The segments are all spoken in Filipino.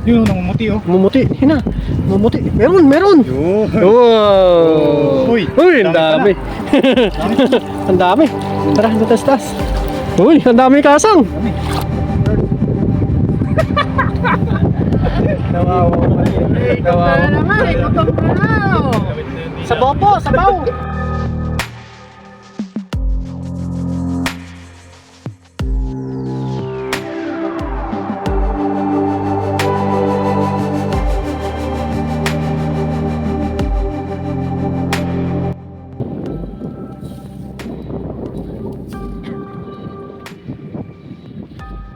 Yun, namumuti oh. Mumuti, hina. Mumuti. Meron. Yun. Wow. Uy, Uy, ang dami. Ang dami. Tara, tatas. Uy, ang dami kasang. Nawawa pa rin. Nawawa naman, gutom na. Sabaw po, sabaw.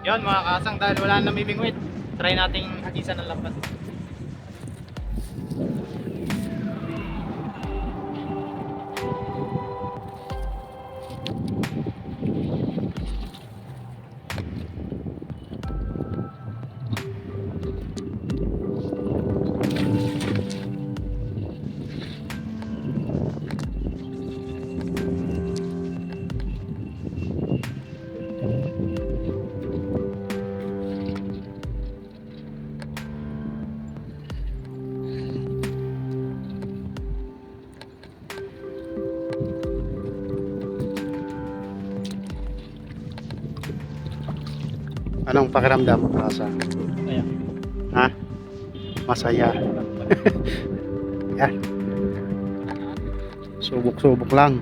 Yun mga kasang, dahil wala na namimingwit, try nating hagisan ng lambat. Anong pakiramdam, Kasa? Ayan. Ha? Masaya. Yan. Subok-subok lang.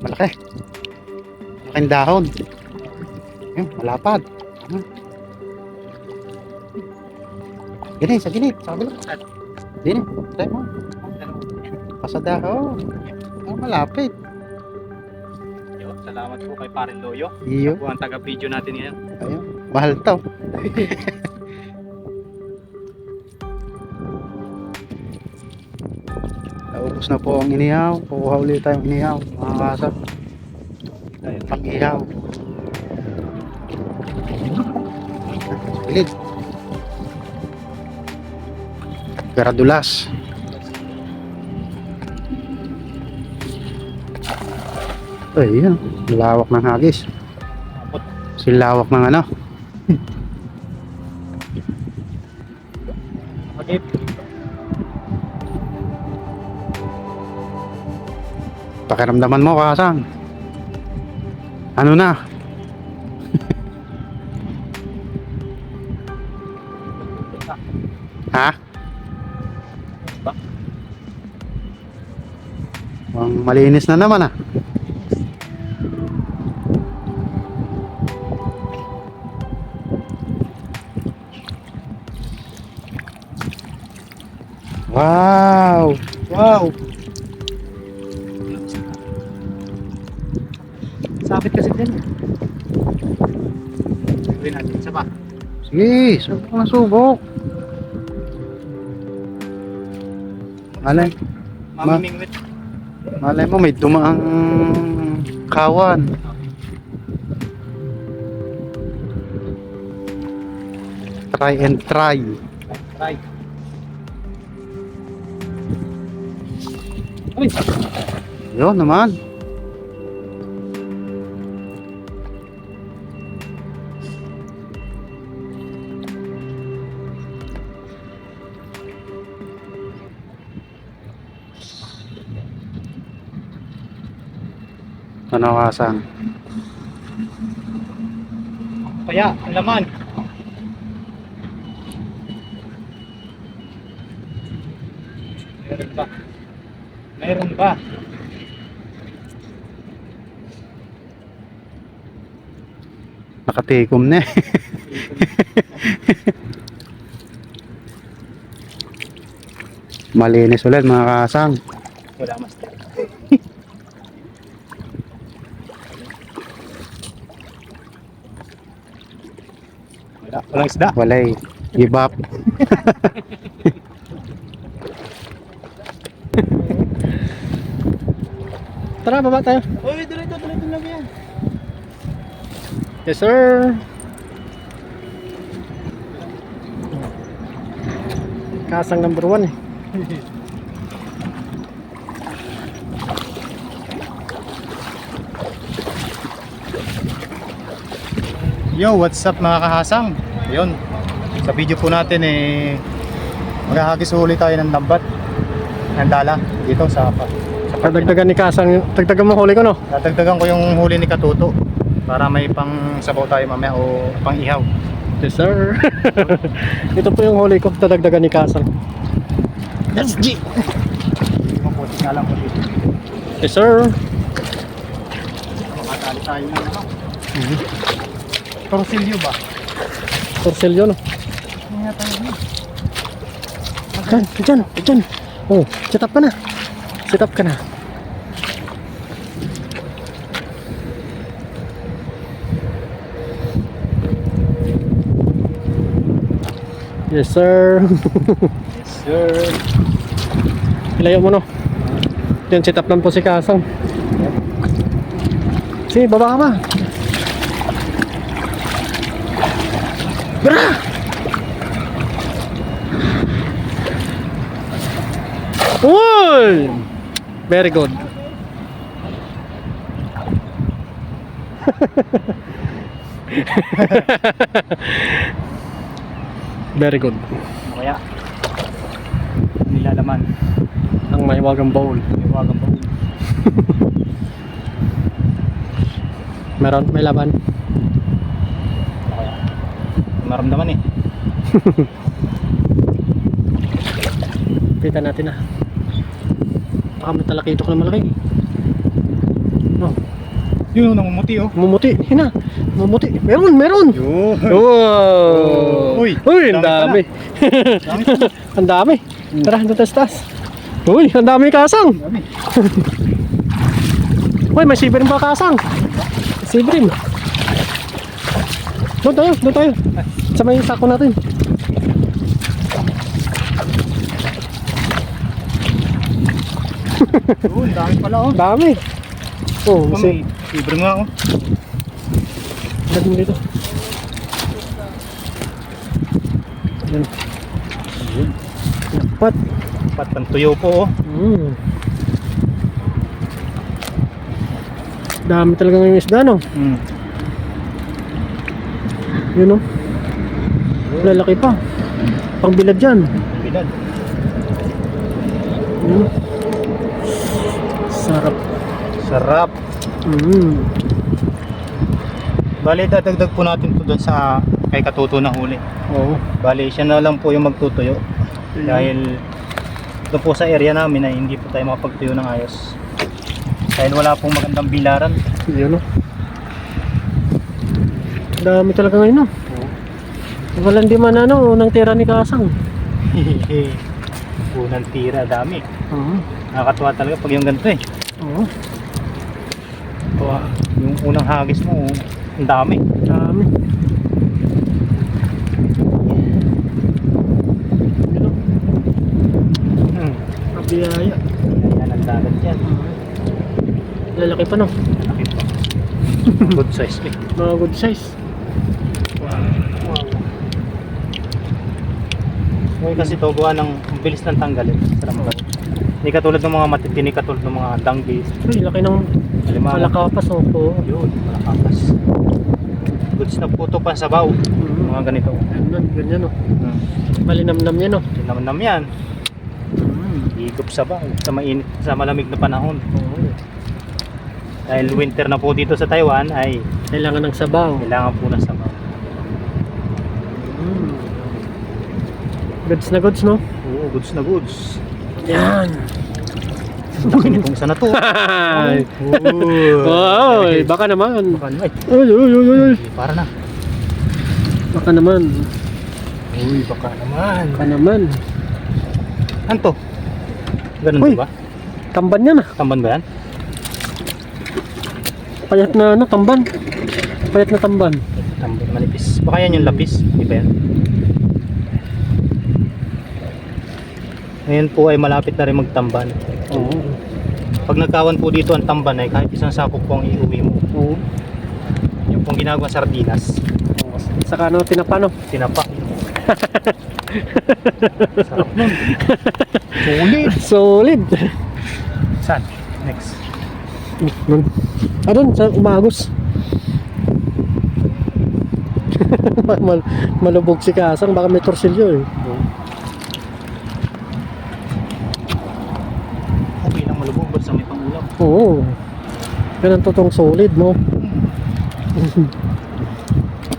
Malaki. Malaking dahon. Ayun, malapad. Gini, sa gini. Sa kabila. Gini, try mo. Pasada, oh. Malapit. Yun, salamat po kay Parin Loyo. Iyo. Po ang taga-video natin ngayon. Ayun. Mahal to. Naubos na po ang inihaw. Kukuha ulit tayong inihaw. Mga kasa. Pang-ihaw. Pilid. Peradulas. Ay, yan. Lawak ng hagis. Silawak ng ano. Magip. Pakiramdaman mo, Kasang. Ano na? Ha? Ang malinis na naman ah. Wow! Wow! Sabit kasi din. Gawin natin isa pa. Sige, subok na subok. Malay, Mamimingwit. malay mo may dumaang kawan. Try and try. Try. Uy! Yun naman. Ano, Kasang? Kaya, ang laman. Meron ba? Meron ba? Nakatikom na eh. Malinis ulit mga Kasang. Wala mas. Walang isda. Walay. Give up. Tara, baba tayo. Uy, dito lang yan. Yes, sir. Kasang number 1 eh. Yo, what's up mga kahasang? Ayun, sa video po natin maghahagis huli tayo ng lambat. Handala dito sa Dagdagan ni Kasang, dagdagan mo huli ko no? Dadagdagan ko yung huli ni Katuto para may pang sabaw tayo mamaya o pang ihaw. Yes sir. Ito po yung huli ko, dadagdagan ni Kasang. Let's G! Maputi nga lang po dito. Yes sir. Makatali tayo ng ano. Torsilyo ba? Torsilyo no? Hindi nga tayo ano. Diyan. Oh, set up ka na. Set up ka na. Yes sir. Yes sir. Ilayo mo no. Diyan set up lang po si Kasang. Sige, baba ka ba? Bra! Uy! Very good. Very good. Kaya nilalaman Ang mahiwagang bowl. yung wagang baul. Meron, may laban. Kaya maramdaman Kita natin na. Baka may talakito ka na malaki. Oh, Yun, namumuti mumuti. Hina. Mumuti. Meron. Yun. Wow. Uy, ang dami dami. Dami pala. Ang dami. Tara, doon taas. Uy, ang dami Kasang. Dami. Uy, may sibrim pa Kasang. Sibrim. Doon tayo. Sa may sako natin. Yun, dami pala oh. Dami. Oh, Mami, libre nga oh. Lagyan mo dito. Yan. Yun. Dapat. Patang tuyo po oh. Dami talaga ngayong isda, no? Yun, no? Lalaki pa. Pangbilad dyan. Bilad. Sarap. Sarap. Bali, dadagdag po natin to doon sa kay Katuto na huli. Oo. Bali, siya na lang po yung magtutuyo. Dahil doon po sa area namin ay hindi po tayo makapagtuyo ng ayos. Dahil wala pong magandang bilaran. Yun, no? Dami talaga ngayon, no? Walang di man unang tira ni Kasang. Unang tira, dami. Oo. Nakakatuwa talaga pag yung ganito Oo. Yung unang hagis mo, ang dami. Dami. Yun, no? Kabiyaya. Yan ang dagat yan. Lalaki pa, no? Laki pa. Good size Mga good size. Ngayon kasi ito gawa ng bilis ng tanggalin sa lambat. Hindi katulad ng mga matitini, katulad ng mga dangbis. Uy, laki ng malakapas, oh. Oo. Yun, malakapas. Goods na puto pa sa baw. Mga ganito. Ganyan, oh. Malinamnam yan, oh. Sinamnam yan. Higop sa baw. Sa mainit, sa malamig na panahon. Oo. Dahil winter na po dito sa Taiwan ay Kailangan ng sabaw. kailangan po ng sabaw. Goods na goods, no? Oo, goods na goods. Yan. Laki nitong isa na to. Wow, baka naman. Baka naman. Uy. Para na. Baka naman. Uy, baka naman. Baka naman. Ano to? Ganun Uy. ba? Tamban yan, ah. Tamban ba yan? Payat na, tamban. Payat na tamban. Tamban, manipis. Baka yan yung lapis. Di ba yan? Ngayon po ay malapit na rin magtamban. Oo. Pag nagkawan po dito ang tamban ay kahit isang sako po ang iuwi mo. Oo. Yung pong ginagawa sardinas. Saka tinapa, no? Tinapa. Sarap nun. Sulit. Solid. Saan? Next. Doon sa umagos. Malubog si Kasang, baka may torsilyo eh. Okay lang malubog, basta may pangulam. Oo. Yan ang totoong solid, no?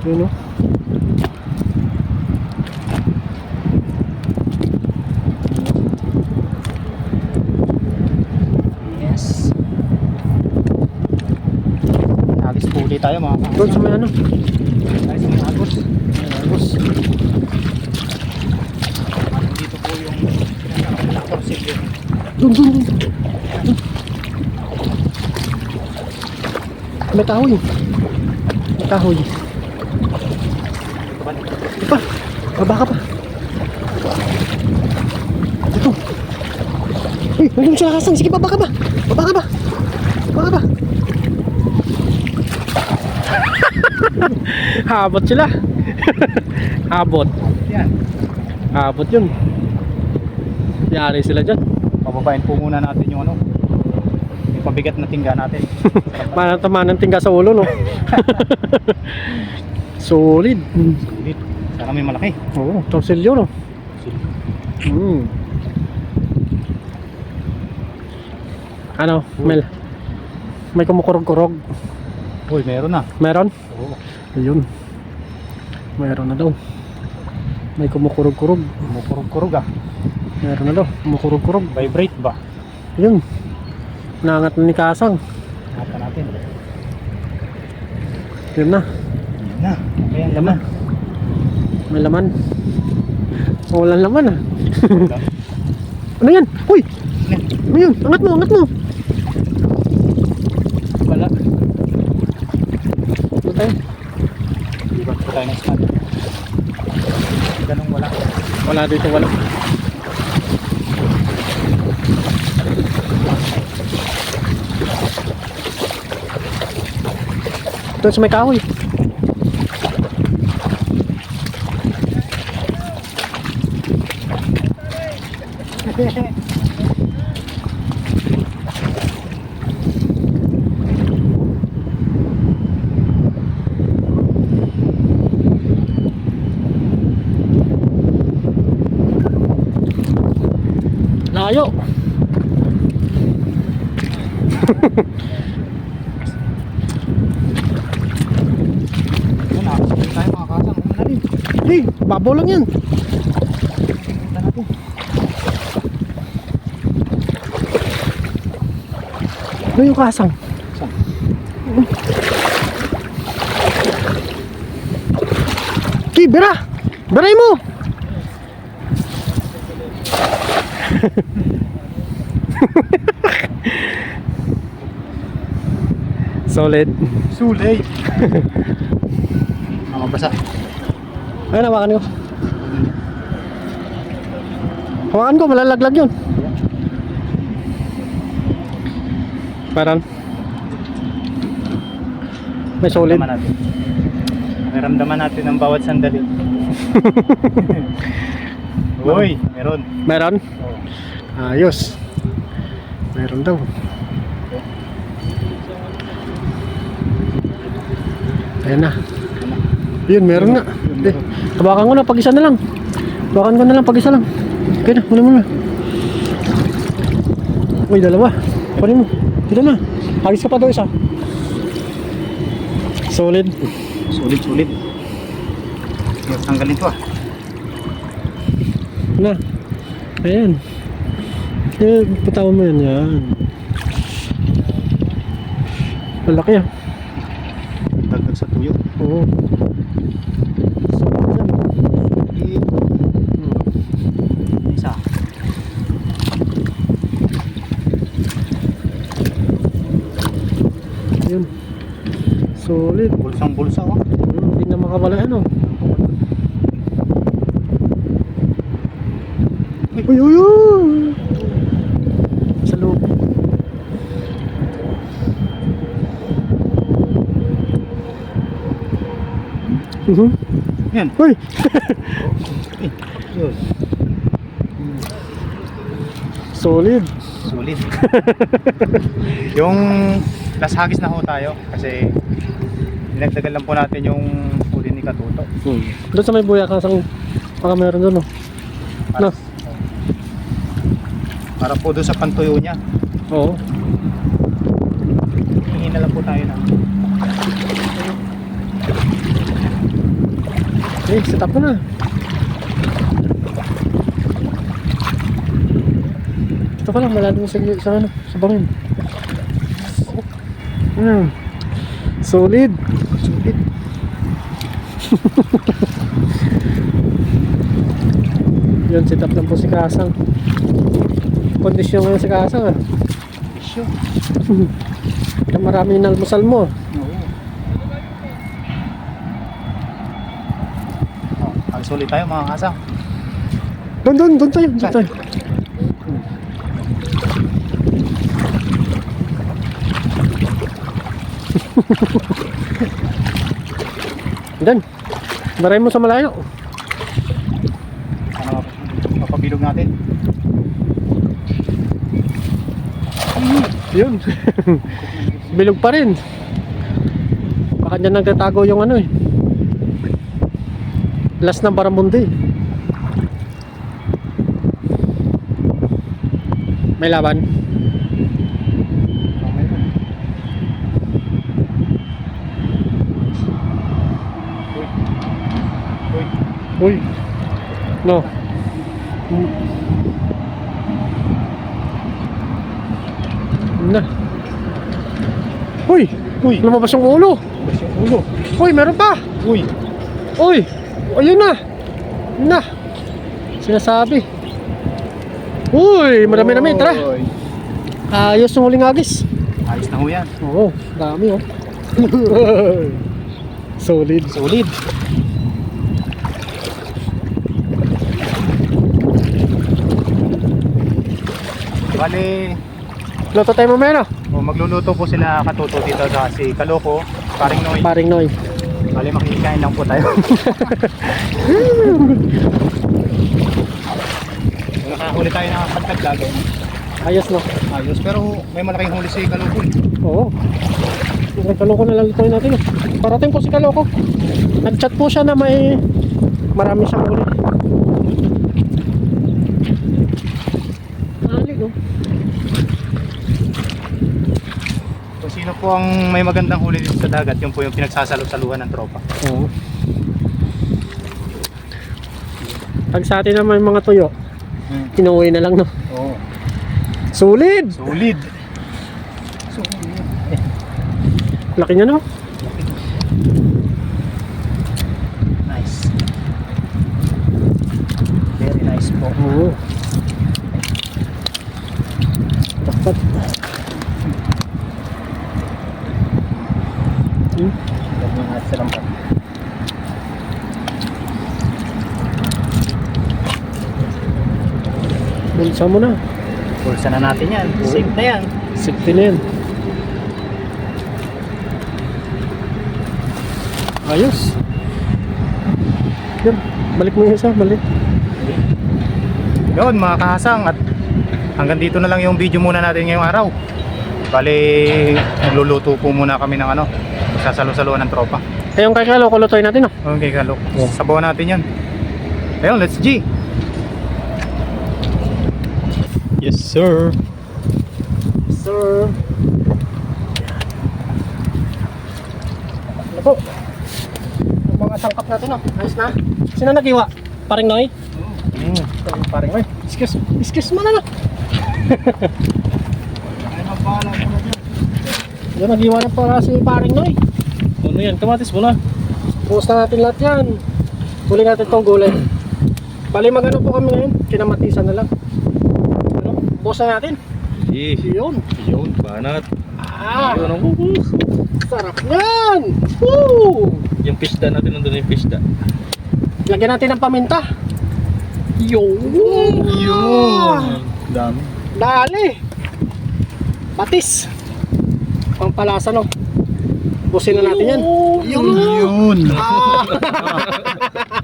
Yun, no? Yes. Nagis po ulit tayo mga Doon sa may ano? Nagis may agos. Agos. Dito po yung torsilyo. Doon. May kahoy. May kahoy. Ito pa. Baba ka pa. Ito. Uy, nandun siya Kasang. Sige, baba ka ba? Baba ka ba? Baba ka ba? Habot sila. Habot. Yan. Habot yun. Yari sila dyan. Pababain po muna natin yung ano. Yung pabigat na tingga natin. Parang tamaan ng tingga sa ulo, no? Solid. Sulit. Sana may malaki. Oo, torsilyo, no? Ano, Mel? May kumukurog-kurog. Uy, meron na. Meron? Oo. Ayun. Meron na daw. May kumukurog-kurog. Kumukurog-kurog ah. Meron na daw. Kumukurog-kurog. Vibrate ba? Ayun. Nangat na ni Kasang. Hata natin. Yun na. Yan na. Kaya ang laman. May laman. Walang laman ah. Ano yan? Uy! Ano yun? Angat mo, angat mo! Wala. Ano tayo? Libat po tayo ng spot. Ganun wala. Wala dito, wala. Doon sa may kahoy. Layo. Yan na. Sabay tayo mga kasang. Una na rin. Hey, babaw lang yan. Punta natin. Ano yung Kasang? Saan? Hey, bira! Biray mo! Solid. Sulay. Mabasa. Ayun, hawakan ko. Hawakan ko, malalaglag yun. Parang may solid. Ramdaman natin. Ramdaman natin ang bawat sandali. Uy, meron. Meron? Ayos. Meron daw. Ayan na. Yun, meron nga. Eh, hawakan ko na, pag-isa na lang. Hawakan ko na lang, pag-isa lang. Okay na, muna. Uy, dalawa. Kunin mo. Dito na. Hagis ka pa daw isa. Solid. Sulit. Yes, tanggalin to ah. Na. Ayan. Eh, patawan mo yan. Yan. Malaki ah. Dagdag sa tuyo. Oo. Isa. Yun. Solid. Bulsang bulsa oh. Hindi na makawala ano. Uy. Sa loob. Yan. Uy. Yun. Solid. Sulit. Yung last hagis na ho tayo kasi dinagdagan lang po natin yung huli ni ni Katuto. Doon sa may buyakasang baka meron doon, no? Para, No? para po doon sa pantuyo niya. Oo. Hihingi na lang po tayo na. Eh, set up mo na. Ito ka lang, malalim sa ano, sa bangin. Solid. Sulit. Yun, set up lang po si Kasang. Kondisyon ngayon si Kasang, ah. Sure. Marami yung almusal mo. Oo. Ang sulit tayo mga kasang. Doon tayo, doon tayo. Dan, maray mo sa malayo. Ano mapabilog natin? Yun. Bilog pa rin. Baka dyan nagtatago yung ano eh. Last na Baramundi. May laban. Uy. No. Na. Uy. Uy. Lumabas yung ulo. Labas yung ulo. Uy, meron pa. Uy. Uy. Ayun na. Yun na. Sinasabi. Uy, marami-rami. Tara. Uy. Ayos yung huling agis. Ayos na ho yan. Oo, dami oh. Solid. Solid. Bali, Luto tayo mamaya, no? magluluto po sila Katuto dito sa si Kaloko, Paring Noy. Paring Noy. Bali, makikain lang po tayo. Nakahuli tayo ng pagkaglaga. Ayos, no? Ayos, pero may malaking huli si Kaloko. Oo. Yung Kaloko na lang lutuin natin, eh. Parating po si Kaloko. Nag-chat po siya na may marami siyang huli. Ali, no? Kung sino po ang may magandang huli dito sa dagat, yun po yung pinagsasalo-saluhan ng tropa. Oo. Pag sa atin naman yung mga tuyo, inuwi na lang, no? Oo. Solid! Solid. Laki niya, no? Nice. Very nice po. Oo. Dapat. Ganyan natin sa lambat. Bulsa mo na. Pulsa na natin yan. Safe na yan. Safety na yan. Ayos. Yan. Balik mo yung isa. Balik. Yun mga kahasang, at hanggang dito na lang yung video muna natin ngayong araw. Bali, nagluluto po muna kami ng ano, sasalo-saluhan ng tropa. Ayun kay Kalo, kulutoy natin, no? Okay, Kalok. Sabawan natin yan. Ayun, let's G. Yes, sir. Sir. Ano po? Yung mga sangkap natin, no? Ayos na. Sino nagiwa? Paring Noy? Paring Noy. Excuse mo na, no? Yan, nagiwa na para si Paring Noy. Ano yan? Kamatis mo na. Bukas na natin lahat yan. Huli natin tong gulay. Bali magano po kami ngayon? Kinamatisan na lang. Ano? Bukas na natin. Yun. Yun, banat. Yun ang sarap yan! Woo! Yung pista natin, nandun yung pista. Lagyan natin ng paminta. Yun! Dami. Dali! Patis! Pampalasa, no? Busin na natin yan. Yun.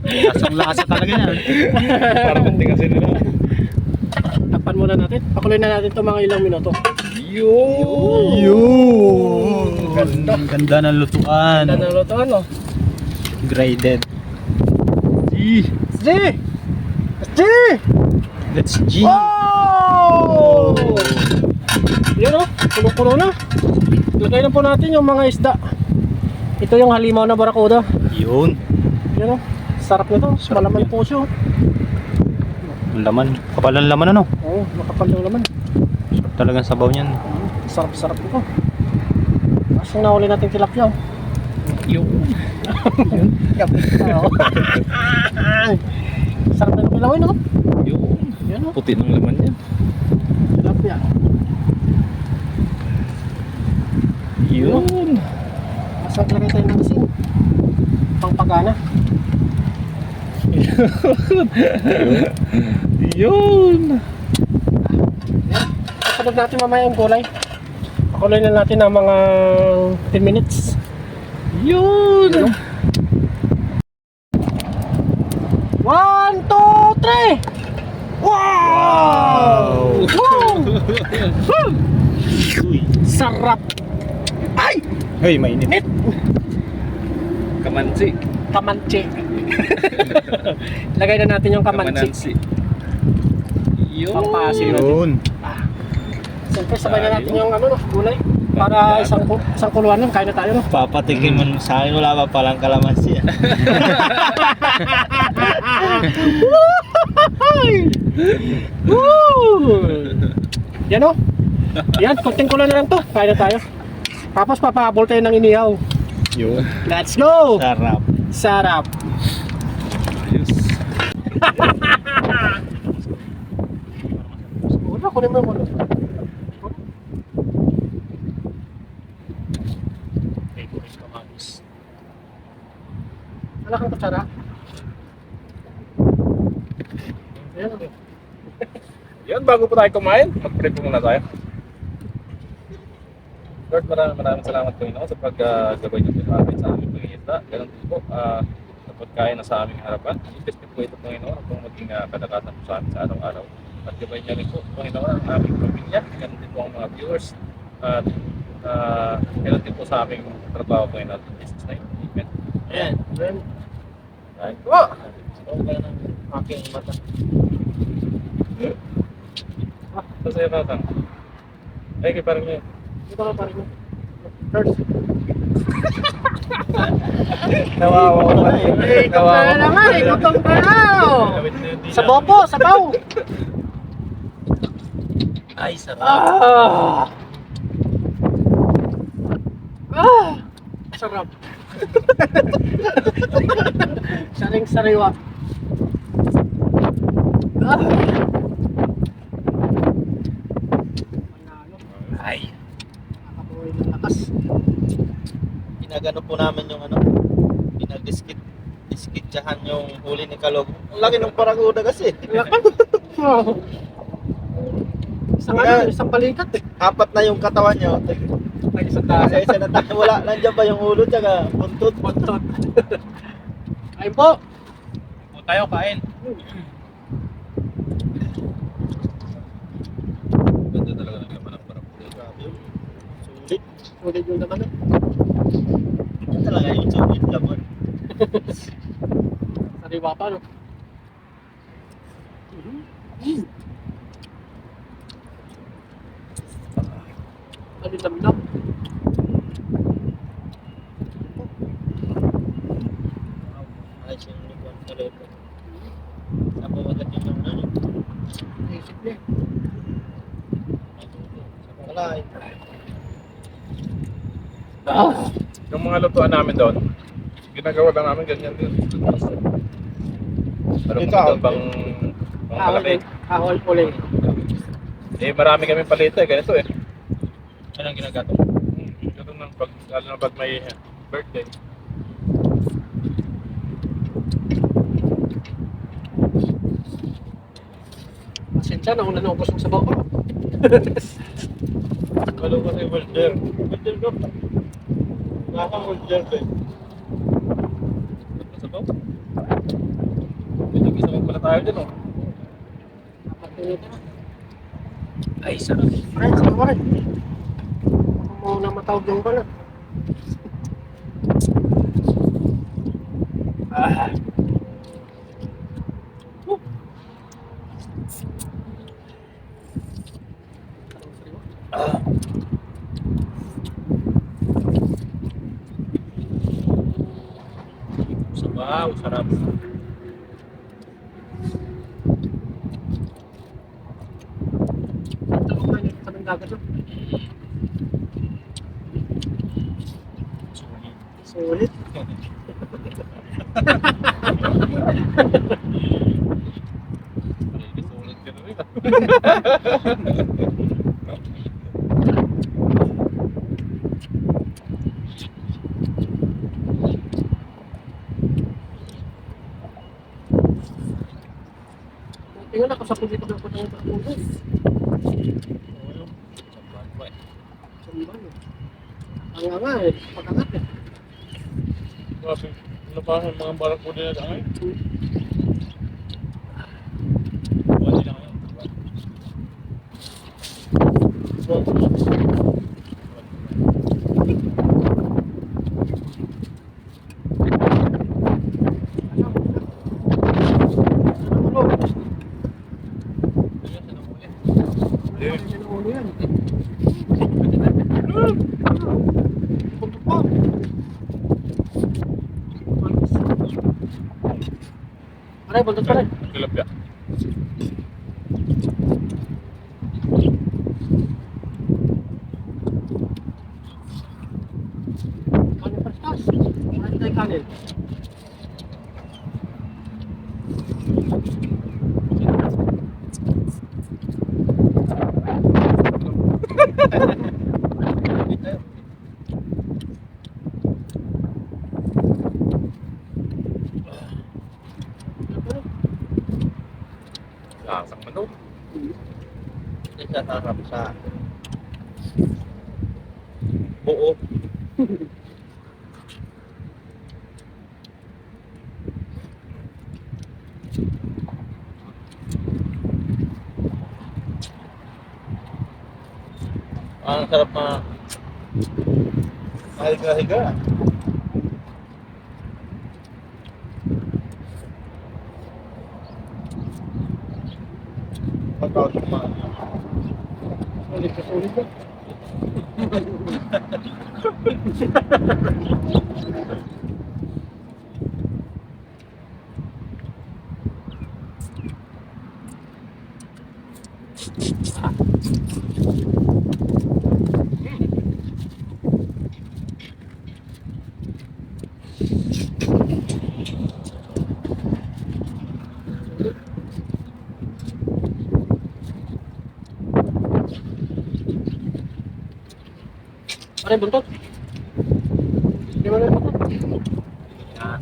Lasang lasa talaga yan. Parang kunting asin nila. Takpan muna natin. Pakuloy na natin ito mga ilang minuto. Yun. Ganda ng lutuan. Ganda ng lutuan, no? Graded. G! G! Let's G. Wow! Yan o, puno-puno na. Lagay na po natin yung mga isda. Ito yung halimaw na barakuda. Yun. Yan o, sarap nito. Malaman po siya. Ang laman. Kapal ang laman ano. Oo, makapal yung laman. Sarap talagang sabaw niyan. Sarap-sarap nito. Tapos yung nahuli natin tilapia. Yun. Oo. Sarap na yung kilawin, no? Yun. Yan o, Puti ng laman niya. tilapia. Yun. Basta lagay tayo ng asin. Pangpagana. Yun. Kasunod natin mamaya yung gulay. Pakuloy na natin ng mga 10 minutes. Yun. 1, 2, 3! Wow! Wow! Uy. Sarap! Ay! Hey, mainit. Nit! Kamansi. Kamansi. Lagay na natin yung kamansi. Kamanansi. Yun. Pampasin natin. Yun. Siyempre sabay na natin yung ano, no, gulay. Para isang kuluan lang, kaya na tayo. No? Papatikin mo sa akin, wala pa palang kalamansi. Woo! Yan o. Yan, kunting kulang na lang to. Kaya na tayo. Tapos papahabol tayo ng inihaw. Yun. Let's go! Sarap. Sarap. Ayos. Wala, kunin mo yung ulo. Wala kang kutsara? Ayan o. Yun, bago po tayo kumain, mag-prep muna tayo. Lord, maraming salamat po ino sa paggabay niyo sa amin sa aming pangingisda. Ganun din po, sa pagkain na sa aming harapan. I-test po ito po ino kung maging kadakatan po sa amin sa araw-araw. At gabay niya rin po Panginoon ang aming pamilya. Ganun din po ang mga viewers. At ganun din po sa aming trabaho po ino. Jesus name. Amen. Ayan. Ayan. Right. Oh! So, kaya ng Aking mata. Ito sa'yo, Tatang. Ay, kay parang yun. Dito ka pa rin. First. Nawawa ko na eh. Ikaw na naman, ikaw ka na. Sabaw po, sabaw. Ay, sarap. Ah! Ah! Sarap. Saring sariwa. Ah! Ay. Nakabuhay ng lakas. Ginagano po namin yung ano, pinag-diskitsahan yung huli ni Kalog. Ang laki ng paraguda kasi. Lakas. Oh. Isang ano, isang balikat eh. 4 na yung katawan niya. May isang Kasi isa na tayo, wala. Nandiyan pa yung ulo tsaka buntot. Buntot. Ayun po. Po tayo, kain. Ganda talaga ng laman ng parapulo. Sulit. Sulit yung naman eh. Ito talaga yung sulit laman. Sariwa pa no. Ano dam-dam? Ayos yung likuan na rin. Sapa agad yun yung ano. Naisip niya. Sapa kalay. Ah! Yung mga lutuan namin doon, ginagawa lang namin ganyan din. Pero kung Ikaw? doon pang malaki. Ahol uling. Eh, marami kami palito eh, ganito eh. Anong ginagato? Ganito nang pag, lalo na pag may birthday. Pasensya, nauna na ubos ng sabaw ko. Kalog kasi welder. Welder ko. Nasa welder ko eh. Ano sa baw? May isa pala tayo din oh. Ay, sarap. Ay, sarap rin. Ako mo na matawag yung pala. Wow, sarap. Sa dagat no? Sulit. Sulit ka na rin ah. Tingnan ako sa dito ng putang pagpulis. Sumban eh. Ang nga eh, pagkangat eh. Kasi, ano pa ang mga barak po din na dangay? Buwan nila ngayon. Aray, buntot pa rin. Tilapia. Kanin pa stas. Kanin tayo kanin. Lasang manok. Hindi siya sarap sa Oo. ang sarap na higa-higa. Pagkaw sa Sulit ka, sulit ka. Aray, buntot. Di ba na yung buntot? Yan.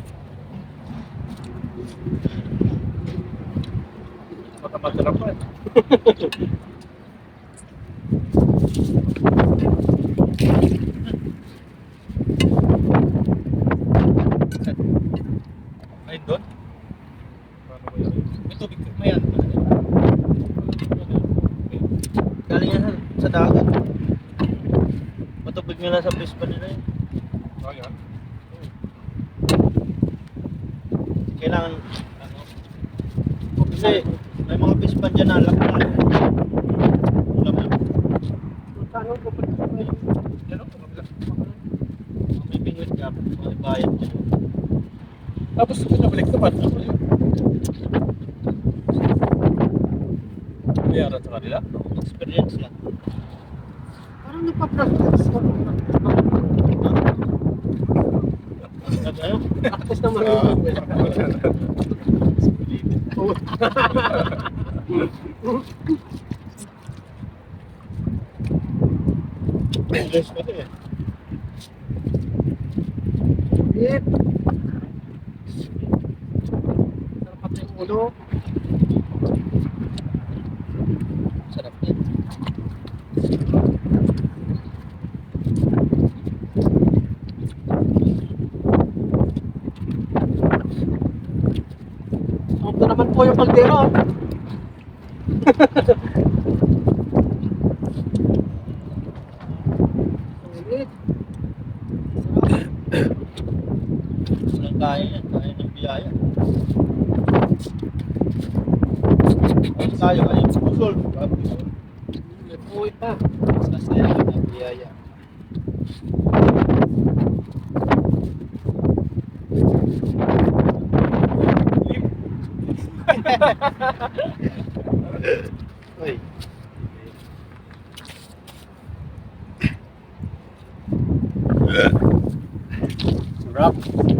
Baka masarap pa eh. Ay, doon? May tubig ka yan. Galing yan sa dagat. Matubig nila sa fish pa nila yun. Ayan. Kailangan, ano, kasi may mga fish pa dyan na laki. Alam mo, Saan ang pupunta sa mga Yan o, kumabila. may pingwit ka, may bayad dyan. Tapos, pinabalik ka ba? Ano yun? Bayaran sa kanila? Experience lang. Parang nagpa-practice ka. Ano? Practice na marunong. English pa rin eh. Yep. Sarap pati yung ulo. Sarap din. Sarap na naman po yung kaldero. Sulit. Walang kaya yan. Kaya ng biyahe. tayo. Ayun, pusol. Pusol. May buhay pa. Sa saya ng biyaya. Uy. Sarap.